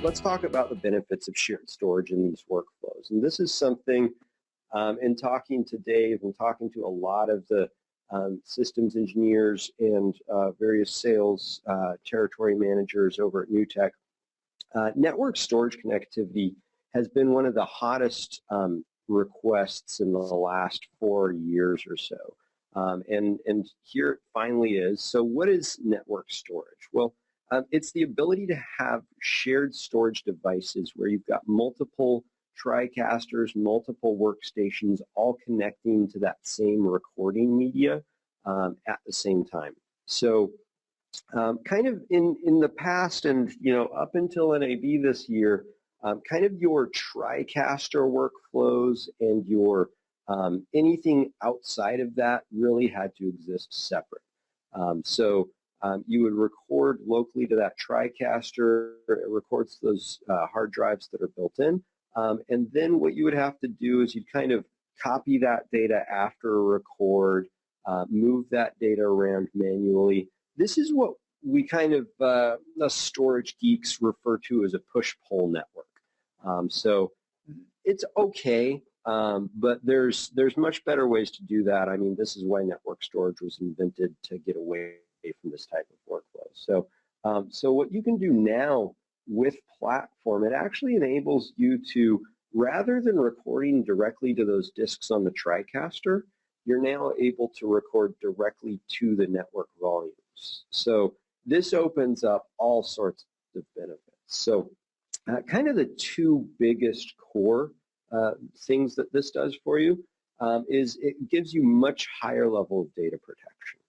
let's talk about the benefits of shared storage in these workflows. And this is something, in talking to Dave and talking to a lot of the systems engineers and various sales territory managers over at NewTek, network storage connectivity has been one of the hottest requests in the last 4 years or so. And here it finally is. So what is network storage? Well, it's the ability to have shared storage devices where you've got multiple TriCasters, multiple workstations, all connecting to that same recording media at the same time. So kind of in the past and, up until NAB this year, kind of your TriCaster workflows and your anything outside of that really had to exist separate. You would record locally to that TriCaster. It records those hard drives that are built in. And then what you would have to do is you'd kind of copy that data after a record, move that data around manually. This is what we kind of, the storage geeks refer to as a push-pull network. So it's okay, but there's much better ways to do that. I mean, this is why network storage was invented, to get away from this type of workflow. So what you can do now with Platform, it actually enables you to, rather than recording directly to those disks on the TriCaster, you're now able to record directly to the network volumes. So this opens up all sorts of benefits. So kind of the two biggest core things that this does for you is it gives you much higher level of data protection.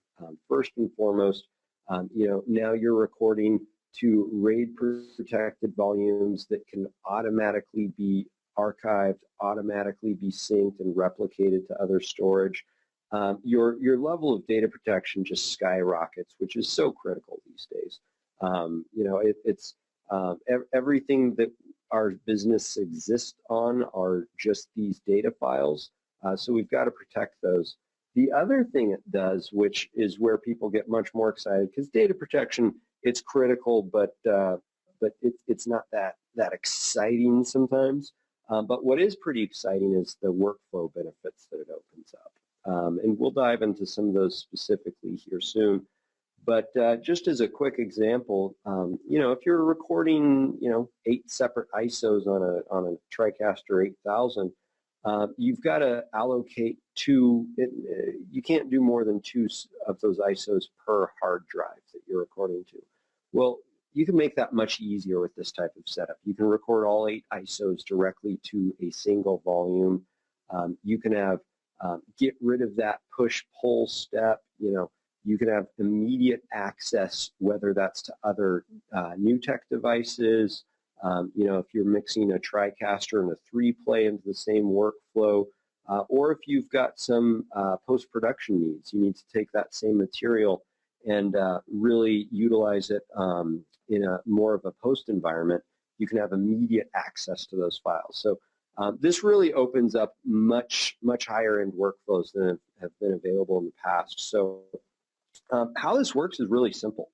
First and foremost, now you're recording to RAID protected volumes that can automatically be archived, automatically be synced and replicated to other storage. Your level of data protection just skyrockets, which is so critical these days. It's everything that our business exists on are just these data files, so we've got to protect those. The other thing it does, which is where people get much more excited, because data protection, it's critical, but it's not that exciting sometimes. But what is pretty exciting is the workflow benefits that it opens up. And we'll dive into some of those specifically here soon. But just as a quick example, if you're recording, 8 separate ISOs on a TriCaster 8000, you've got to allocate 2. You can't do more than 2 of those ISOs per hard drive that you're recording to. Well, you can make that much easier with this type of setup. You can record all 8 ISOs directly to a single volume. You can have get rid of that push-pull step. You can have immediate access, whether that's to other NewTek devices. If you're mixing a TriCaster and a 3-play into the same workflow, or if you've got some post-production needs, you need to take that same material and really utilize it in a more of a post environment, you can have immediate access to those files. So this really opens up much higher end workflows than have been available in the past. So how this works is really simple.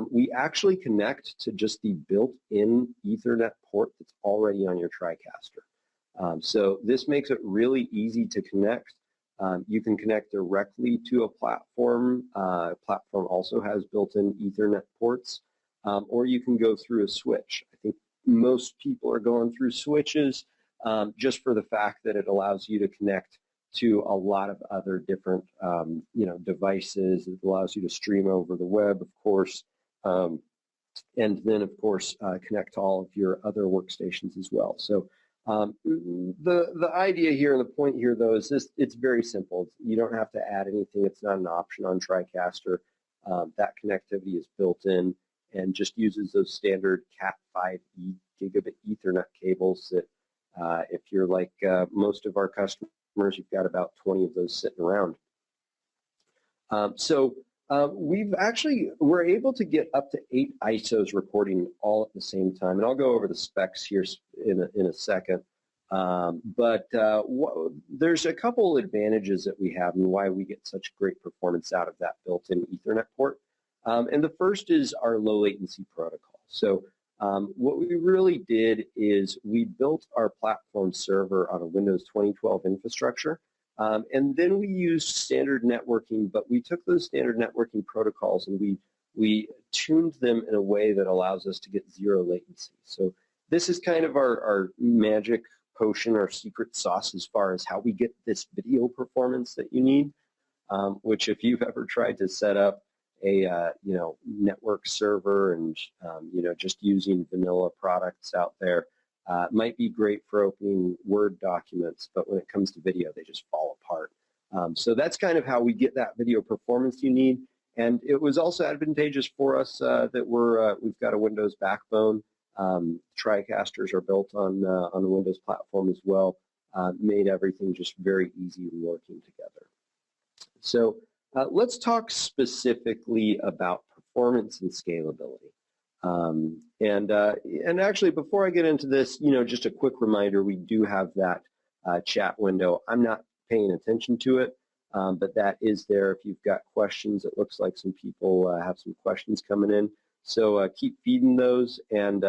We actually connect to just the built-in Ethernet port that's already on your TriCaster. So this makes it really easy to connect. You can connect directly to a platform. Platform also has built-in Ethernet ports, or you can go through a switch. I think most people are going through switches just for the fact that it allows you to connect to a lot of other different devices. It allows you to stream over the web, of course, and then, of course, connect to all of your other workstations as well. So the idea here and the point here, though, is this: it's very simple. You don't have to add anything. It's not an option on TriCaster. That connectivity is built in and just uses those standard Cat5e gigabit Ethernet cables that, if you're like most of our customers, you've got about 20 of those sitting around. We're able to get up to 8 ISOs recording all at the same time, and I'll go over the specs here in a second. There's a couple advantages that we have and why we get such great performance out of that built-in Ethernet port. And the first is our low latency protocol. So What we really did is we built our platform server on a Windows 2012 infrastructure, and then we used standard networking, but we took those standard networking protocols and we tuned them in a way that allows us to get zero latency. So this is kind of our magic potion, our secret sauce as far as how we get this video performance that you need, which if you've ever tried to set up a network server and just using vanilla products out there, might be great for opening Word documents, but when it comes to video, they just fall apart. So that's kind of how we get that video performance you need. And it was also advantageous for us that we've got a Windows backbone. TriCasters are built on the Windows platform as well. Made everything just very easy working together. So let's talk specifically about performance and scalability. And actually, before I get into this, just a quick reminder, we do have that chat window. I'm not paying attention to it, but that is there if you've got questions. It looks like some people have some questions coming in. So keep feeding those. And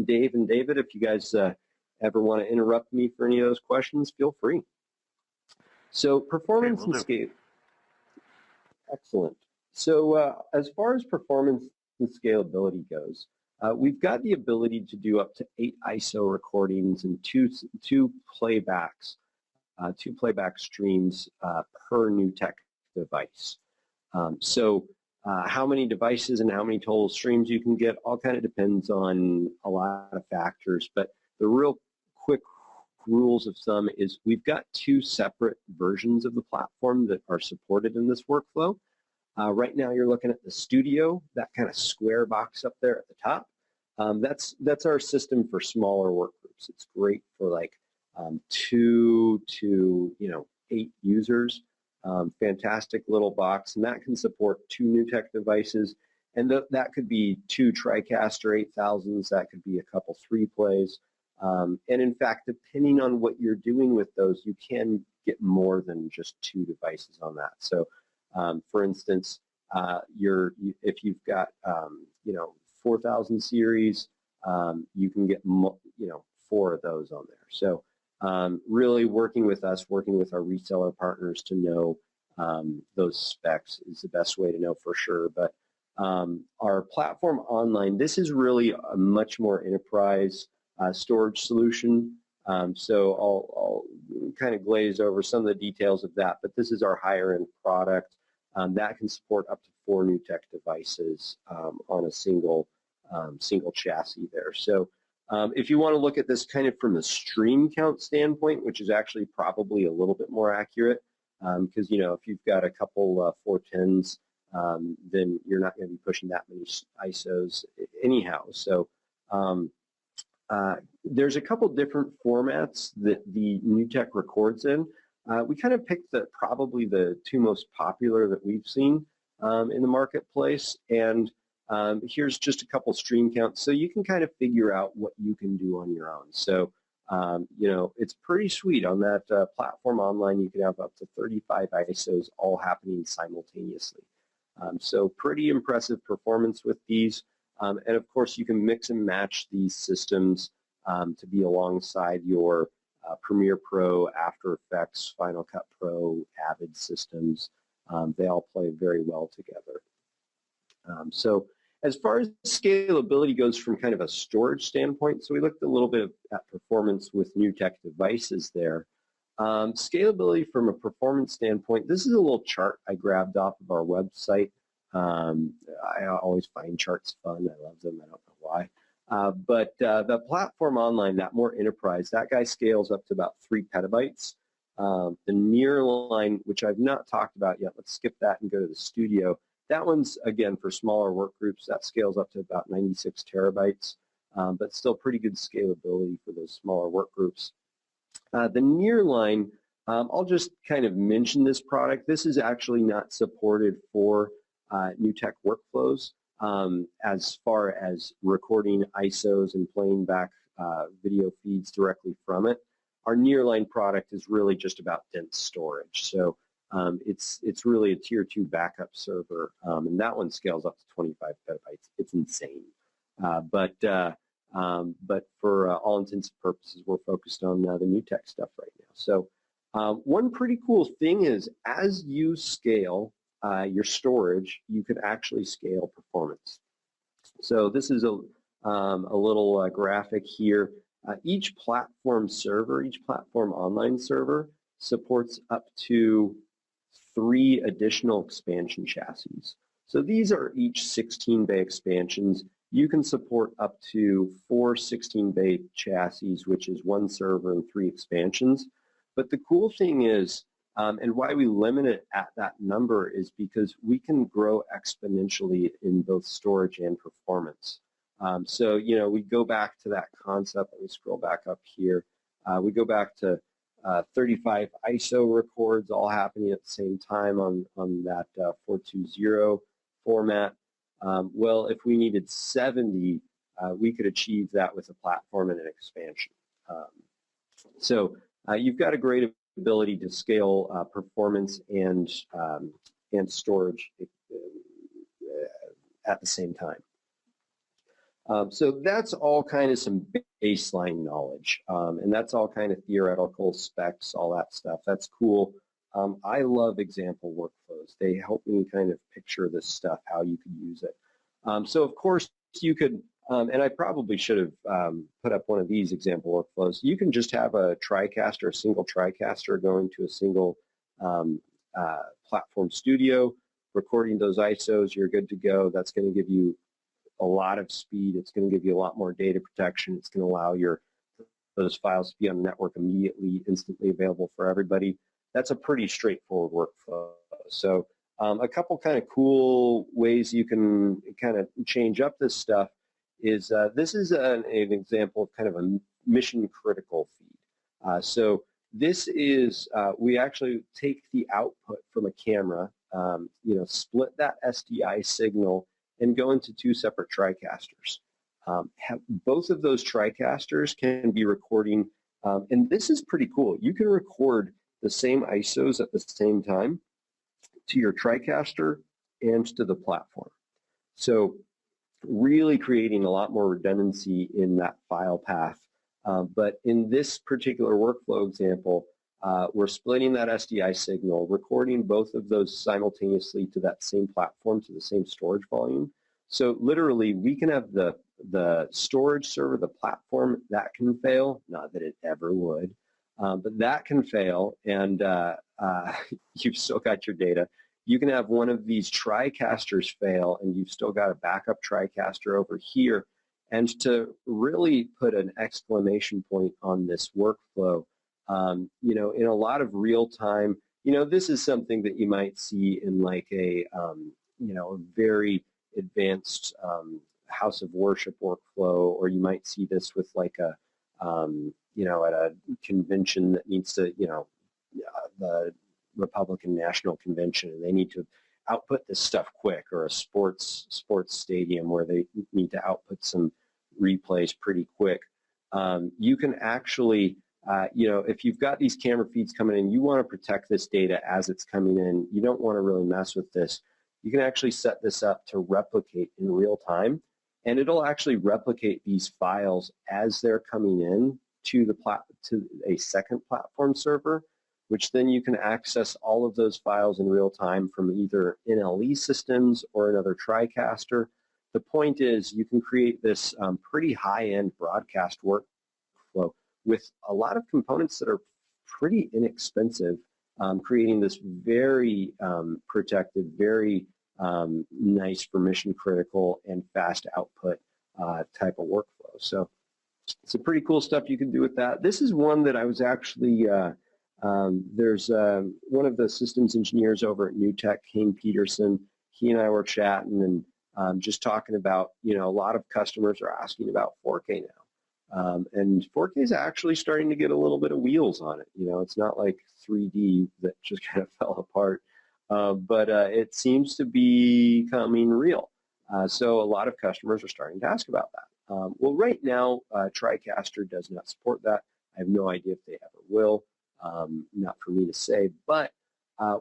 Dave and David, if you guys ever want to interrupt me for any of those questions, feel free. So performance and scale. Excellent. So as far as performance and scalability goes, we've got the ability to do up to 8 ISO recordings and two playback streams per NewTek device. So how many devices and how many total streams you can get all kind of depends on a lot of factors, but the real quick rules of thumb is we've got 2 separate versions of the platform that are supported in this workflow. Right now you're looking at the Studio, that kind of square box up there at the top. That's our system for smaller work groups. It's great for like 2 to 8 users. Fantastic little box, and that can support 2 NewTek devices, and that could be 2 TriCaster 8000s, that could be a couple 3-plays, and in fact, depending on what you're doing with those, you can get more than just 2 devices on that. So, for instance, if you've got 4000 series, you can get 4 of those on there. So. Really working with us, working with our reseller partners to know those specs is the best way to know for sure. But our platform online, this is really a much more enterprise storage solution. So I'll kind of glaze over some of the details of that, but this is our higher end product that can support up to 4 NewTek devices on a single chassis there. So if you want to look at this kind of from a stream count standpoint, which is actually probably a little bit more accurate, because if you've got a couple 410s, then you're not going to be pushing that many ISOs anyhow. So there's a couple different formats that the NewTek records in. We kind of picked probably the 2 most popular that we've seen in the marketplace, and here's just a couple stream counts, so you can kind of figure out what you can do on your own. So, it's pretty sweet on that platform online. You can have up to 35 ISOs all happening simultaneously. So pretty impressive performance with these. And of course, you can mix and match these systems to be alongside your Premiere Pro, After Effects, Final Cut Pro, Avid systems. They all play very well together. So as far as scalability goes from kind of a storage standpoint, so we looked a little bit at performance with NewTek devices there. Scalability from a performance standpoint, this is a little chart I grabbed off of our website. I always find charts fun. I love them. I don't know why. But the platform online, that more enterprise, that guy scales up to about 3 petabytes. The nearline, which I've not talked about yet, let's skip that and go to the Studio. That one's, again, for smaller work groups, that scales up to about 96 terabytes, but still pretty good scalability for those smaller work groups. The nearline, I'll just kind of mention this product. This is actually not supported for NewTek workflows as far as recording ISOs and playing back video feeds directly from it. Our nearline product is really just about dense storage. So it's really a tier 2 backup server, and that one scales up to 25 petabytes. It's insane. But but for all intents and purposes, we're focused on the new tech stuff right now. So one pretty cool thing is as you scale your storage, you can actually scale performance. So this is a little graphic here. Each platform server, each platform online server supports up to 3 additional expansion chassis. So these are each 16-bay expansions. You can support up to 4 16-bay chassis, which is 1 server and 3 expansions. But the cool thing is, and why we limit it at that number is because we can grow exponentially in both storage and performance. So, you know, we go back to that concept. Let me scroll back up here. We go back to 35 ISO records all happening at the same time on that 420 format. Well, if we needed 70, we could achieve that with a platform and an expansion. So you've got a great ability to scale performance and storage at the same time. So that's all kind of some baseline knowledge, and that's all kind of theoretical specs, all that stuff. That's cool. I love example workflows. They help me kind of picture this stuff, how you could use it. So of course you could, and I probably should have put up one of these example workflows. You can just have a TriCaster, a single TriCaster going to a single platform studio, recording those ISOs, you're good to go. That's going to give you a lot of speed. It's going to give you a lot more data protection. It's going to allow those files to be on the network immediately, instantly available for everybody. That's a pretty straightforward workflow. So a couple kind of cool ways you can kind of change up this stuff is this is an example of kind of a mission critical feed. So this is, we actually take the output from a camera, you know, split that SDI signal and go into 2 separate TriCasters. Both of those TriCasters can be recording, and this is pretty cool. You can record the same ISOs at the same time to your TriCaster and to the platform. So really creating a lot more redundancy in that file path. But in this particular workflow example, we're splitting that SDI signal, recording both of those simultaneously to that same platform, to the same storage volume. So literally, we can have the storage server, the platform, that can fail, not that it ever would, but that can fail, and you've still got your data. You can have one of these TriCasters fail, and you've still got a backup TriCaster over here. And to really put an exclamation point on this workflow, you know, in a lot of real time, you know, this is something that you might see in like a, you know, a very advanced house of worship workflow, or you might see this with like a, you know, at a convention that needs to, you know, the Republican National Convention, and they need to output this stuff quick, or a sports stadium where they need to output some replays pretty quick. You can actually, you know, if you've got these camera feeds coming in, you want to protect this data as it's coming in. You don't want to really mess with this. You can actually set this up to replicate in real time, and it'll actually replicate these files as they're coming in to a second platform server, which then you can access all of those files in real time from either NLE systems or another TriCaster. The point is you can create this pretty high-end broadcast workflow with a lot of components that are pretty inexpensive, creating this very protected, very nice for mission critical and fast output type of workflow. So it's a pretty cool stuff you can do with that. This is one that I was actually, there's one of the systems engineers over at NewTek, Kane Peterson. He and I were chatting and just talking about, you know, a lot of customers are asking about 4K now. And 4K is actually starting to get a little bit of wheels on it. You know, it's not like 3D that just kind of fell apart, but it seems to be becoming real. So a lot of customers are starting to ask about that. Well, right now, TriCaster does not support that. I have no idea if they ever will. Not for me to say, but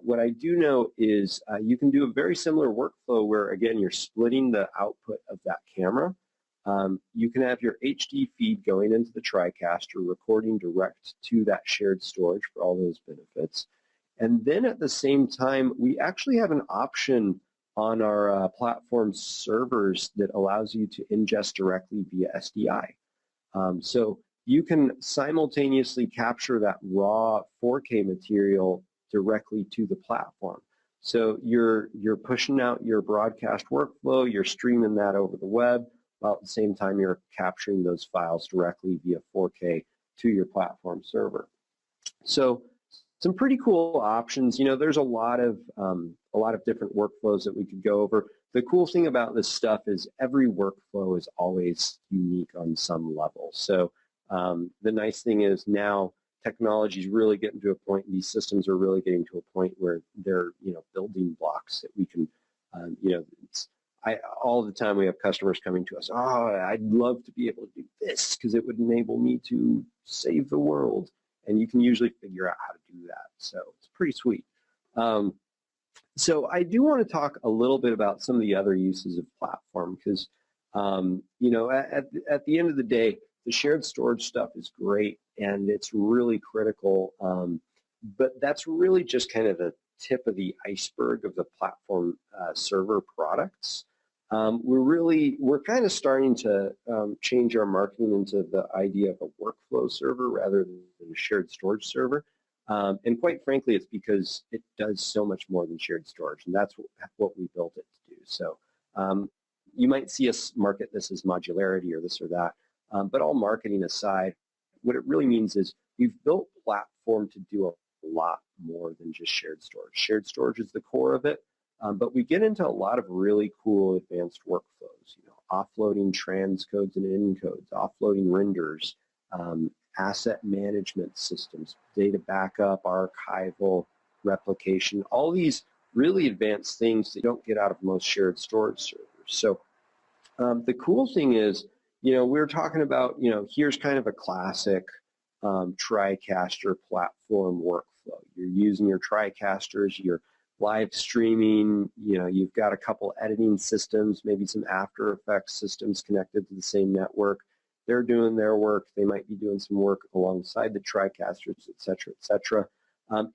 what I do know is you can do a very similar workflow where, again, you're splitting the output of that camera, you can have your HD feed going into the TriCaster, recording direct to that shared storage for all those benefits. And then at the same time, we actually have an option on our platform servers that allows you to ingest directly via SDI. So you can simultaneously capture that raw 4K material directly to the platform. So you're pushing out your broadcast workflow, you're streaming that over the web, while at the same time you're capturing those files directly via 4K to your platform server. So some pretty cool options. You know, there's a lot of different workflows that we could go over. The cool thing about this stuff is every workflow is always unique on some level. So the nice thing is now technology is really getting to a point, these systems are really getting to a point where they're, you know, building blocks that we can, you know, all the time we have customers coming to us, oh, I'd love to be able to do this because it would enable me to save the world. And you can usually figure out how to do that. So it's pretty sweet. So I do want to talk a little bit about some of the other uses of platform because, you know, at the end of the day, the shared storage stuff is great and it's really critical, but that's really just kind of the tip of the iceberg of the platform server products. We're kind of starting to change our marketing into the idea of a workflow server rather than a shared storage server. And quite frankly, it's because it does so much more than shared storage, and that's what we built it to do. So you might see us market this as modularity or this or that, but all marketing aside, what it really means is we've built platform to do a lot more than just shared storage. Shared storage is the core of it, but we get into a lot of really cool advanced workflows, you know, offloading transcodes and encodes, offloading renders, asset management systems, data backup, archival, replication, all these really advanced things that you don't get out of most shared storage servers. So the cool thing is, you know, we're talking about, you know, here's kind of a classic TriCaster platform workflow. You're using your TriCasters, you're live streaming, you know, you've got a couple editing systems, maybe some After Effects systems connected to the same network. They're doing their work. They might be doing some work alongside the TriCasters, et cetera, et cetera.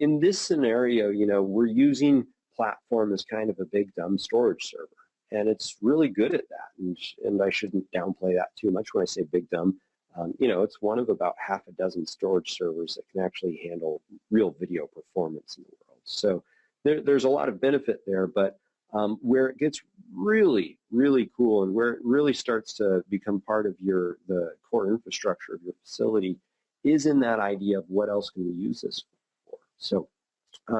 In this scenario, you know, we're using platform as kind of a big dumb storage server. And it's really good at that. And I shouldn't downplay that too much when I say big dumb. You know, it's one of about half a dozen storage servers that can actually handle real video performance in the world. So there's a lot of benefit there, but where it gets really, really cool and where it really starts to become part of the core infrastructure of your facility is in that idea of what else can we use this for. So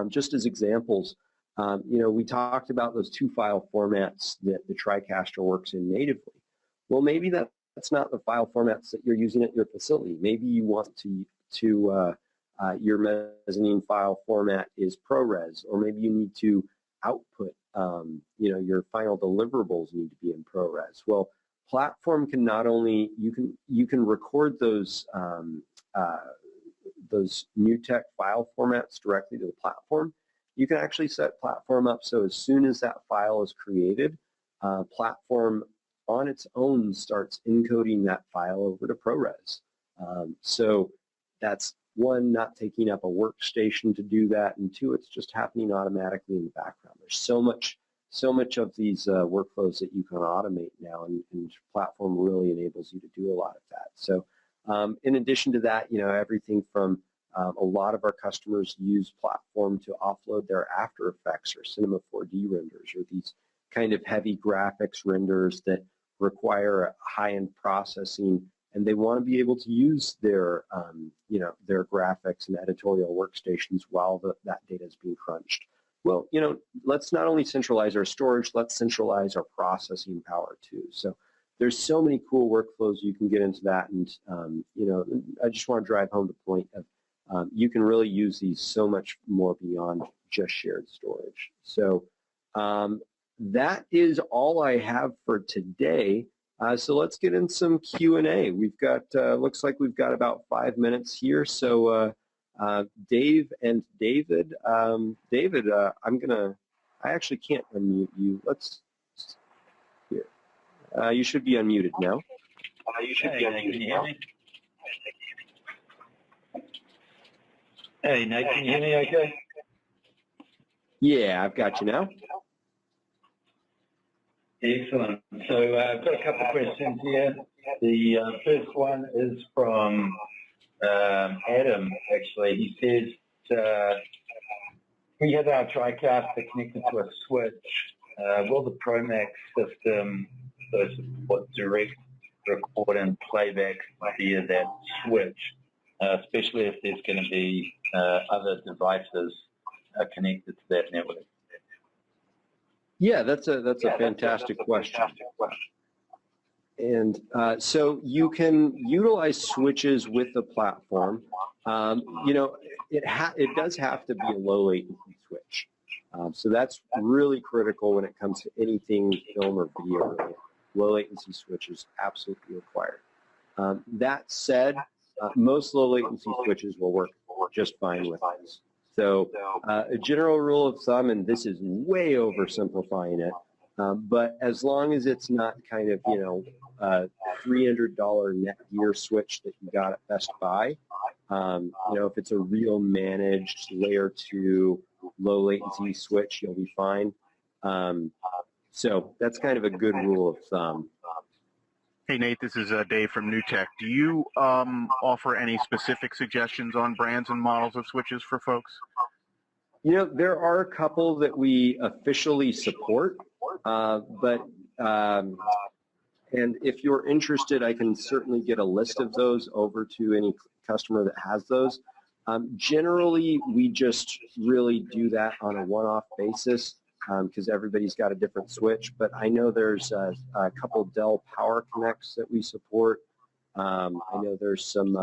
just as examples, you know, we talked about those two file formats that the TriCaster works in natively. Well, maybe that's not the file formats that you're using at your facility. Maybe you want your mezzanine file format is ProRes, or maybe you need to output, you know, your final deliverables need to be in ProRes. Well, platform can not only, you can record those new tech file formats directly to the platform. You can actually set platform up so as soon as that file is created, platform on its own starts encoding that file over to ProRes. So that's one, not taking up a workstation to do that, and two, it's just happening automatically in the background. There's so much of these workflows that you can automate now, and platform really enables you to do a lot of that. So in addition to that, you know, everything from a lot of our customers use platform to offload their After Effects or Cinema 4D renders, or these kind of heavy graphics renders that require high-end processing, and they want to be able to use their, you know, their graphics and editorial workstations while that data is being crunched. Well, you know, let's not only centralize our storage, let's centralize our processing power too. So there's so many cool workflows you can get into that, and you know, I just want to drive home the point of you can really use these so much more beyond just shared storage. So that is all I have for today. So let's get in some Q&A. We've got, looks like we've got about 5 minutes here. So Dave and David, David, I actually can't unmute you. Let's, here. You should be unmuted now. You should be on mute. Can you hear me? Hey, Nate, can you hear me okay? Yeah, I've got you now. Excellent. So I've got a couple of questions here. The first one is from Adam, actually. He says, we have our TriCaster connected to a switch. Will the ProMAX system support direct record and playback via that switch, especially if there's going to be other devices connected to that network? Yeah, that's a fantastic question. And so you can utilize switches with the platform. You know, it does have to be a low latency switch. So that's really critical when it comes to anything film or video related. Low latency switch is absolutely required. That said, most low latency switches will work just fine with this. So a general rule of thumb, and this is way oversimplifying it, but as long as it's not kind of, you know, $300 Netgear switch that you got at Best Buy, you know, if it's a real managed layer 2 low latency switch, you'll be fine. So that's kind of a good rule of thumb. Hey, Nate, this is Dave from NewTek. Do you offer any specific suggestions on brands and models of switches for folks? You know, there are a couple that we officially support, and if you're interested, I can certainly get a list of those over to any customer that has those. Generally, we just really do that on a one-off basis because everybody's got a different switch. But I know there's a couple Dell Power Connects that we support. I know there's some,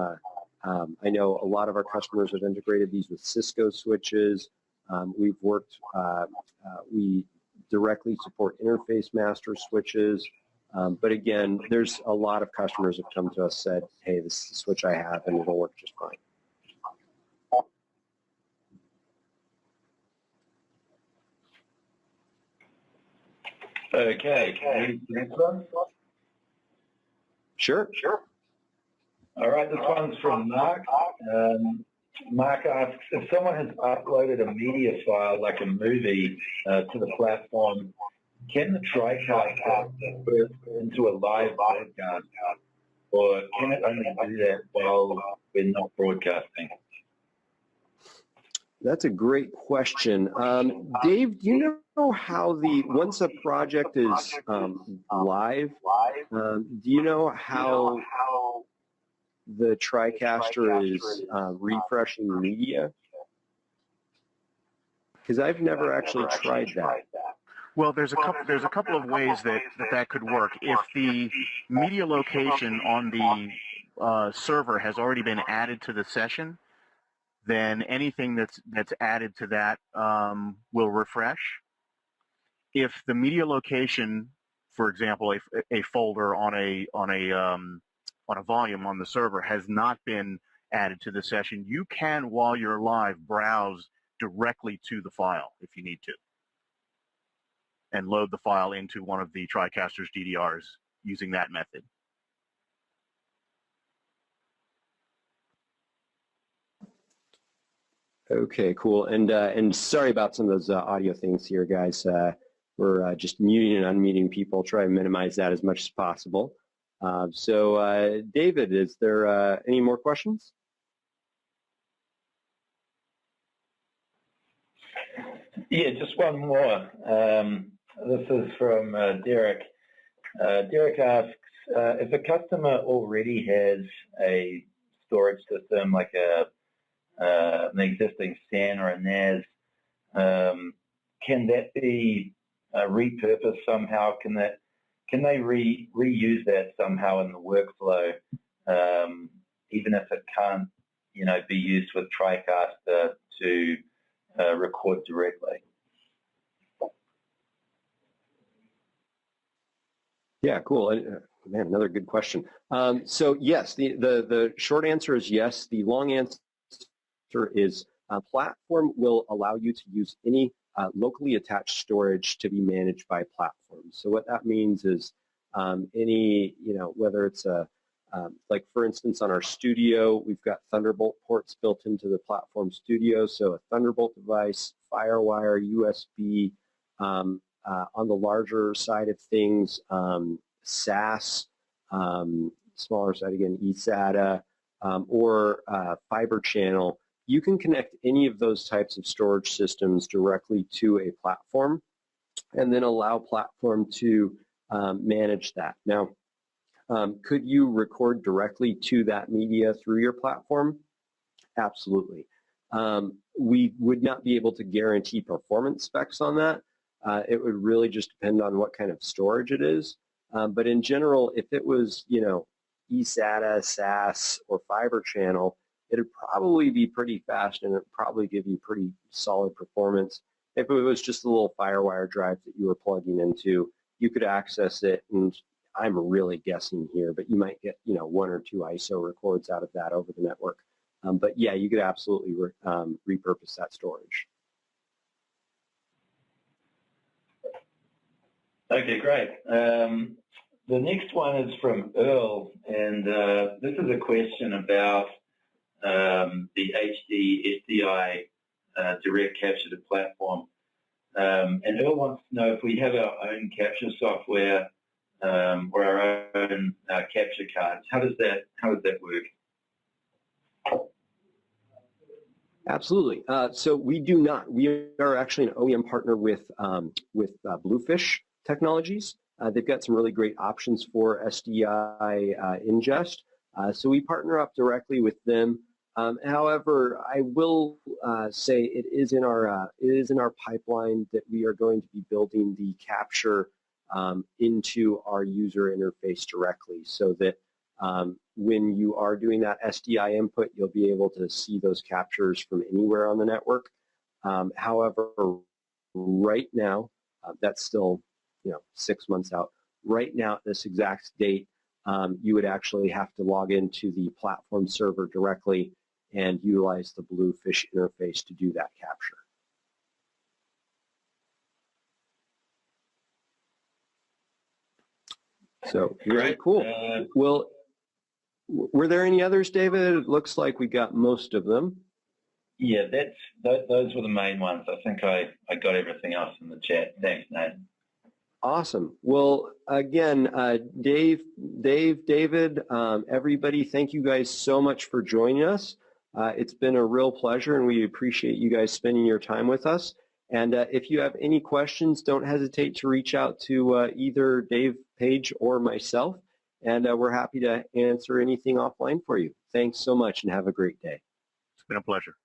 I know a lot of our customers have integrated these with Cisco switches. We've worked, we directly support Interface Master switches. But again, there's a lot of customers that come to us said, hey, this is the switch I have and it'll work just fine. Okay. Next one? Sure. All right, this one's from Mark. Mark asks, if someone has uploaded a media file like a movie to the platform, can the TriCaster convert into a live broadcast, or can it only do that while we're not broadcasting? That's a great question. Dave, do you know how once a project is live, do you know how the TriCaster is refreshing media? Because I've never actually tried that. Well, there's a couple of ways that could work. If the media location on the server has already been added to the session, then anything that's added to that will refresh. If the media location, for example, a folder on a volume on the server has not been added to the session, you can, while you're live, browse directly to the file if you need to, and load the file into one of the TriCaster's DDRs using that method. Okay, cool. And sorry about some of those audio things here, guys. We're just muting and unmuting people. Try and minimize that as much as possible. So, David, is there any more questions? Yeah, just one more. This is from Derek. Derek asks, if a customer already has a storage system like an existing SAN or a NAS, can that be repurposed somehow? Can they reuse that somehow in the workflow, even if it can't, be used with TriCaster to record directly? Yeah, cool. Man, another good question. So yes, the short answer is yes. The long answer is a platform will allow you to use any locally attached storage to be managed by platform. So what that means is any, whether it's a like for instance on our studio, we've got Thunderbolt ports built into the platform studio, so a Thunderbolt device, FireWire, USB, on the larger side of things, SAS, smaller side again, eSATA, or fiber channel. You can connect any of those types of storage systems directly to a platform and then allow platform to manage that. Now, could you record directly to that media through your platform? Absolutely. We would not be able to guarantee performance specs on that. It would really just depend on what kind of storage it is. But in general, if it was, eSATA, SAS, or fiber channel, it'd probably be pretty fast and it'd probably give you pretty solid performance. If it was just a little FireWire drive that you were plugging into, you could access it, and I'm really guessing here, but you might get, 1 or 2 ISO records out of that over the network. But yeah, you could absolutely repurpose that storage. Okay, great. The next one is from Earl, and this is a question about the HD SDI direct capture to platform. And Earl wants to know if we have our own capture software or our own capture cards. How does that work? Absolutely. So we do not. We are actually an OEM partner with Bluefish Technologies. They've got some really great options for SDI ingest. So we partner up directly with them. However, I will say it is in our pipeline that we are going to be building the capture into our user interface directly, so that when you are doing that SDI input, you'll be able to see those captures from anywhere on the network. However, right now, that's still 6 months out. Right now, at this exact date, you would actually have to log into the platform server directly and utilize the Bluefish interface to do that capture. So very cool. Well, were there any others, David? It looks like we got most of them. Yeah, those were the main ones. I think I got everything else in the chat. Thanks, Nate. Awesome. Well, again, Dave, David, everybody, thank you guys so much for joining us. It's been a real pleasure, and we appreciate you guys spending your time with us. And if you have any questions, don't hesitate to reach out to either Dave Page or myself, and we're happy to answer anything offline for you. Thanks so much, and have a great day. It's been a pleasure.